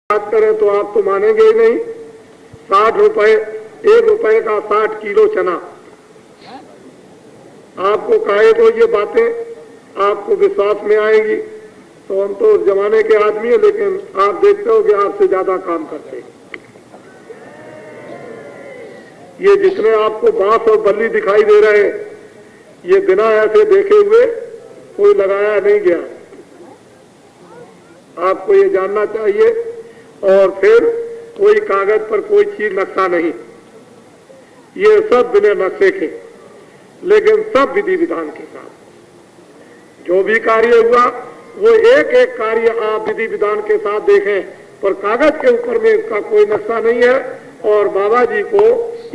बात करें तो आप तो मानेंगे ही नहीं। 60 रुपए, 1 रुपए का 60 किलो चना। आपको कहे तो ये बातें आपको विश्वास में आएंगी तो हम तो उस जमाने के आदमी हैं, लेकिन आप देखते हो कि आपसे ज्यादा काम करते हैं। ये जितने आपको बांस और बल्ली दिखाई दे रहे हैं, ये बिना ऐसे देखे हुए कोई लगाया नहीं गया। आपको ये जानना चाहिए। और फिर कोई कागज पर कोई चीज नक्शा नहीं, ये सब बिना नक्शे के, लेकिन सब विधि विधान के साथ जो भी कार्य हुआ वो एक एक कार्य आप विधि विधान के साथ देखें, पर कागज के ऊपर में इसका कोई नक्शा नहीं है। और बाबा जी को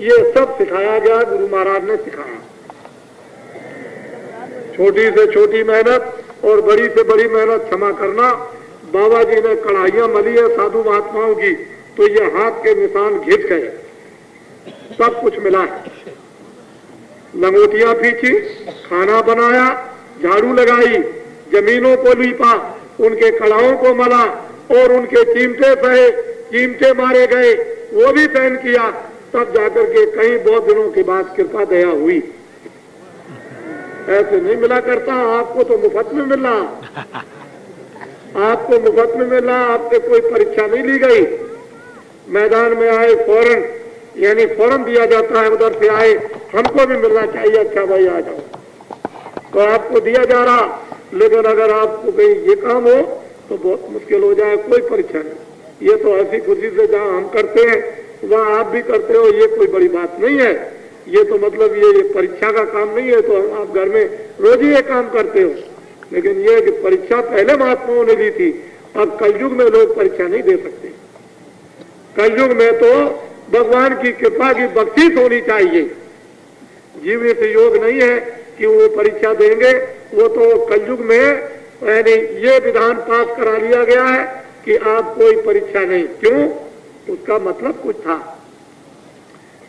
ये सब सिखाया गया, गुरु महाराज ने सिखाया। छोटी से छोटी मेहनत और बड़ी से बड़ी मेहनत क्षमा करना। बाबा जी ने कढ़ाइयां मली है साधु महात्माओं की, तो ये हाथ के निशान घिस गए, सब कुछ मिला है। लंगोटियां पीछी, खाना बनाया, झाड़ू लगाई, जमीनों को लीपा, उनके कड़ाओं को मला और उनके चिमटे सहे, चिमटे मारे गए, वो भी सहन किया। तब जाकर के कई बहुत दिनों के बाद कृपा दया हुई। ऐसे नहीं मिला करता, आपको तो मुफ्त में मिला, आपको मुफ्त में मिला, आपसे कोई परीक्षा नहीं ली गई। मैदान में आए फौरन, यानी फौरन दिया जाता है, उधर से आए हमको भी मिलना चाहिए, अच्छा भाई आ जाओ, तो आपको दिया जा रहा। लेकिन अगर आपको कहीं ये काम हो तो बहुत मुश्किल हो जाए, कोई परीक्षा नहीं। ये तो ऐसी खुशी से जहाँ हम करते हैं वहाँ आप भी करते हो, ये कोई बड़ी बात नहीं है। ये तो मतलब ये परीक्षा का काम नहीं है, तो आप घर में रोज ही ये काम करते हो। लेकिन ये कि परीक्षा पहले महात्माओं ने ली थी, अब कलयुग में लोग परीक्षा नहीं दे सकते। कलयुग में तो भगवान की कृपा की बख्शीश होनी चाहिए। जीवित योग नहीं है कि वो परीक्षा देंगे। वो तो कलयुग में यानी ये विधान पास करा लिया गया है कि आप कोई परीक्षा नहीं। क्यों? उसका मतलब कुछ था।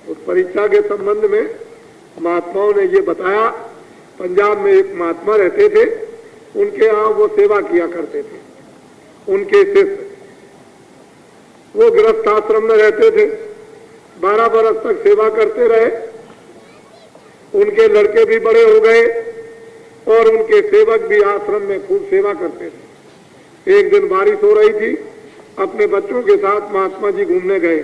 उस परीक्षा के संबंध में महात्माओं ने ये बताया। पंजाब में एक महात्मा रहते थे, उनके यहाँ वो सेवा किया करते थे। उनके शिष्य वो गृहस्थ आश्रम में रहते थे, 12 बरस तक सेवा करते रहे। उनके लड़के भी बड़े हो गए और उनके सेवक भी आश्रम में खूब सेवा करते थे। एक दिन बारिश हो रही थी, अपने बच्चों के साथ महात्मा जी घूमने गए।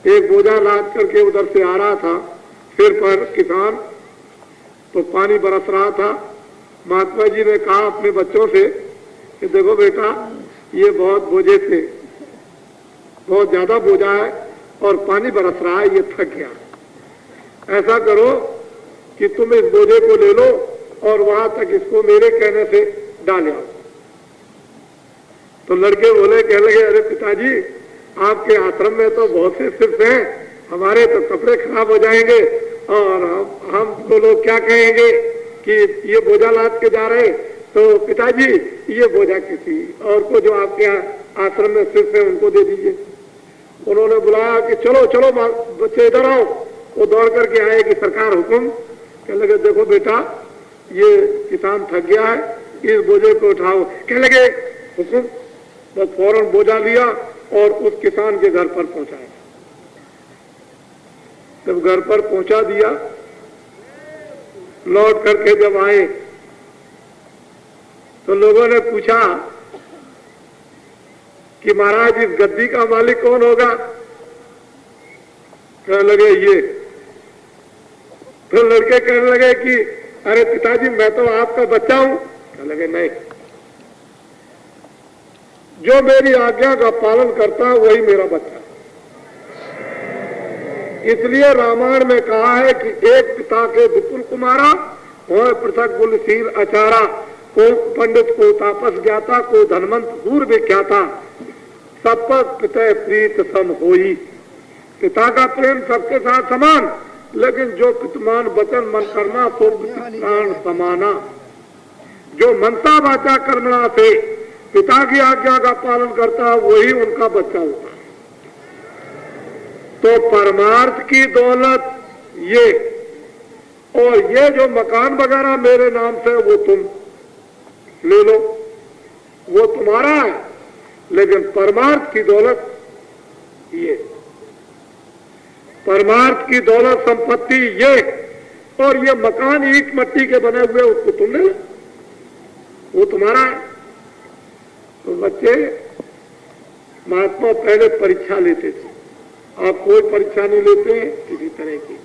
एक बोझा लाद करके उधर से आ रहा था सिर पर किसान, तो पानी बरस रहा था। महात्मा जी ने कहा अपने बच्चों से कि देखो बेटा, ये बहुत बोझे से बहुत ज्यादा बोझा है और पानी बरस रहा है, ये थक गया। ऐसा करो कि तुम इस बोझे को ले लो और वहां तक इसको मेरे कहने से डाल आओ। तो लड़के बोले, कहने लगे, अरे पिताजी, आपके आश्रम में तो बहुत से शिष्य हैं, हमारे तो कपड़े खराब हो जाएंगे और हमको लोग क्या कहेंगे कि ये बोझा लाद के जा रहे। तो पिताजी, ये बोझा किसी और को जो आपके आश्रम में शिष्य है उनको दे दीजिए। उन्होंने बुलाया कि चलो चलो बच्चे इधर आओ। वो दौड़ करके आए कि सरकार हुक्म। कहने लगे, देखो बेटा, ये किसान थक गया है, इस बोझे को उठाओ। कहने लगे, हुक्म। बस फौरन बोझा लिया और उस किसान के घर पर पहुंचाया। जब घर पर पहुंचा दिया, लौट करके जब आए तो लोगों ने पूछा कि महाराज, इस गद्दी का मालिक कौन होगा? कहने लगे, ये। तो लड़के कहने लगे कि अरे पिताजी, मैं तो आपका बच्चा हूं। कहने लगे, नहीं, जो मेरी आज्ञा का पालन करता है वही मेरा बच्चा। इसलिए रामायण में कहा है कि एक पिता के विपुल कुमारा, वह पृथक कुलशील आचारा, को पंडित को तापस ज्ञाता, को धनवंत पूर्व विख्याता, सब पर पिता प्रीत सम होई। पिता का प्रेम सबके साथ समान, लेकिन जो पितमान वचन मन करना तो प्राण समाना। जो मनसा वाचा कर्मणा से पिता की आज्ञा का पालन करता है वही उनका बच्चा होता है। तो परमार्थ की दौलत ये, और ये जो मकान वगैरह मेरे नाम से वो तुम ले लो, वो तुम्हारा है। लेकिन परमार्थ की दौलत ये, परमार्थ की दौलत संपत्ति ये, और ये मकान ईंट मिट्टी के बने हुए उसको तुमने, वो तुम्हारा है। तो बच्चे, महात्मा पहले परीक्षा लेते थे, आप कोई परीक्षा नहीं लेते किसी तरह की।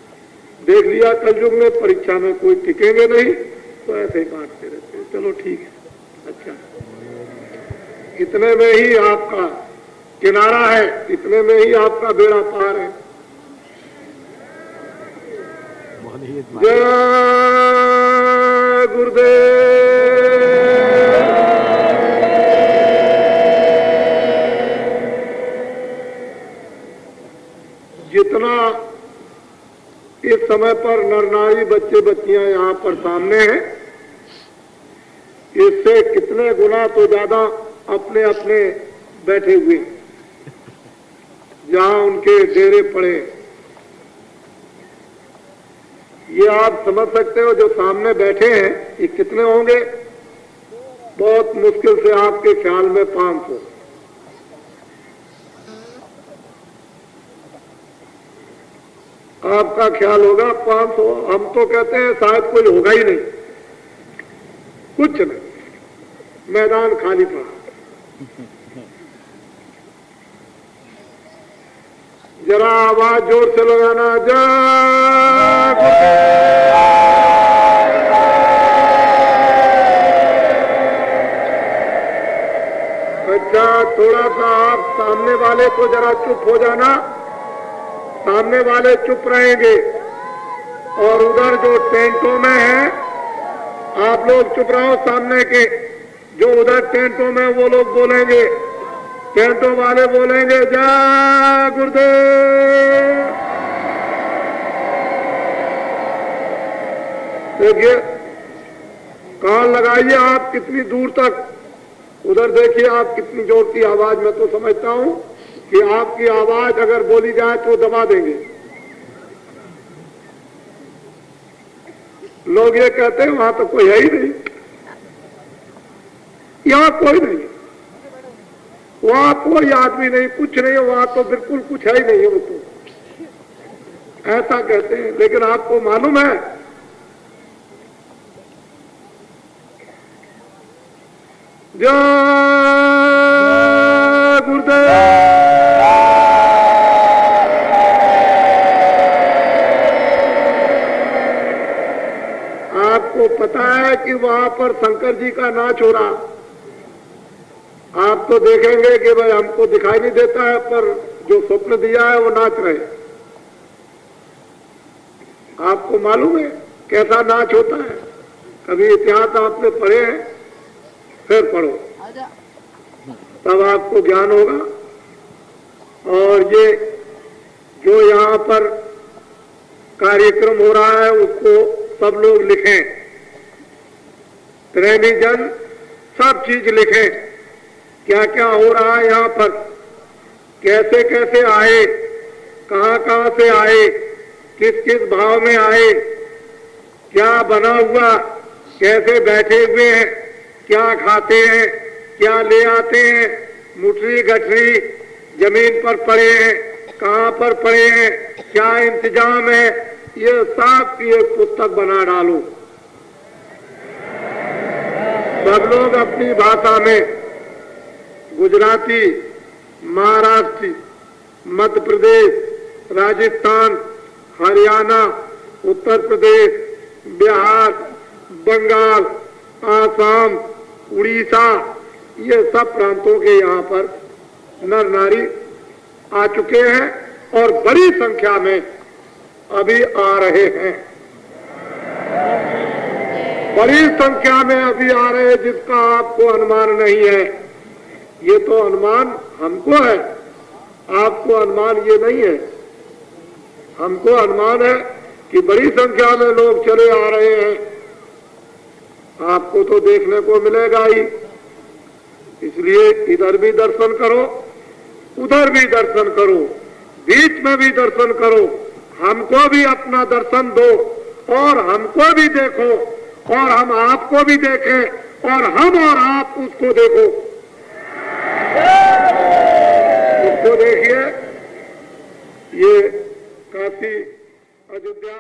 देख लिया कलयुग में परीक्षा में कोई टिकेंगे नहीं, तो ऐसे ही बांटते रहते। चलो ठीक है, अच्छा, इतने में ही आपका किनारा है, इतने में ही आपका बेड़ा पार है। जय गुरुदेव। जितना इस समय पर नर नारी बच्चे बच्चियां यहाँ पर सामने हैं, इससे कितने गुना तो ज्यादा अपने अपने बैठे हुए, जहां उनके डेरे पड़े। ये आप समझ सकते हो, जो सामने बैठे हैं ये कितने होंगे? बहुत मुश्किल से आपके ख्याल में 500। आपका ख्याल होगा 500, हम तो कहते हैं शायद कोई होगा ही नहीं, कुछ नहीं, मैदान खाली पड़ा। जरा आवाज जोर से लगाना, जय। अच्छा, थोड़ा सा आप सामने वाले को जरा चुप हो जाना, सामने वाले चुप रहेंगे, और उधर जो टेंटों में है आप लोग चुप रहो। सामने के जो उधर टेंटों में वो लोग बोलेंगे, टेंटों वाले बोलेंगे जय गुरुदेव। देखिए, कान लगाइए आप कितनी दूर तक, उधर देखिए आप कितनी जोर की आवाज। मैं तो समझता हूं कि आपकी आवाज अगर बोली जाए तो दबा देंगे। लोग ये कहते हैं वहां तो कोई है ही नहीं, यहां कोई नहीं, वहां कोई आदमी नहीं, कुछ नहीं, वहां तो बिल्कुल कुछ है ही नहीं है, वो तो ऐसा कहते हैं। लेकिन आपको मालूम है, जय गुरुदेव। आपको पता है कि वहां पर शंकर जी का नाच हो रहा। आप तो देखेंगे कि भाई हमको दिखाई नहीं देता है, पर जो स्वप्न दिया है वो नाच रहे। आपको मालूम है कैसा नाच होता है? कभी इतिहास आपने पढ़े हैं? फिर पढ़ो, तब आपको ज्ञान होगा। और ये जो यहाँ पर कार्यक्रम हो रहा है उसको सब लोग लिखें, प्रेमी जन सब चीज लिखें, क्या क्या हो रहा है यहाँ पर, कैसे कैसे आए, कहाँ कहाँ से आए, किस किस भाव में आए, क्या बना हुआ, कैसे बैठे हुए हैं, क्या खाते हैं, क्या ले आते हैं, मुठरी गठरी जमीन पर पड़े हैं, कहाँ पर पड़े हैं, क्या इंतजाम है, ये सब की एक पुस्तक बना डालो। सब लोग अपनी भाषा में, गुजराती, महाराष्ट्री, मध्य प्रदेश, राजस्थान, हरियाणा, उत्तर प्रदेश, बिहार, बंगाल, आसाम, उड़ीसा, ये सब प्रांतों के यहाँ पर नर नारी आ चुके हैं और बड़ी संख्या में अभी आ रहे हैं, बड़ी संख्या में अभी आ रहे हैं, जिसका आपको अनुमान नहीं है। ये तो अनुमान हमको है, आपको अनुमान ये नहीं है। हमको अनुमान है कि बड़ी संख्या में लोग चले आ रहे हैं, आपको तो देखने को मिलेगा ही। इसलिए इधर भी दर्शन करो, उधर भी दर्शन करो, बीच में भी दर्शन करो, हमको भी अपना दर्शन दो और हमको भी देखो और हम आपको भी देखें और हम और आप उसको देखो। देखो देखिए ये काशी अयोध्या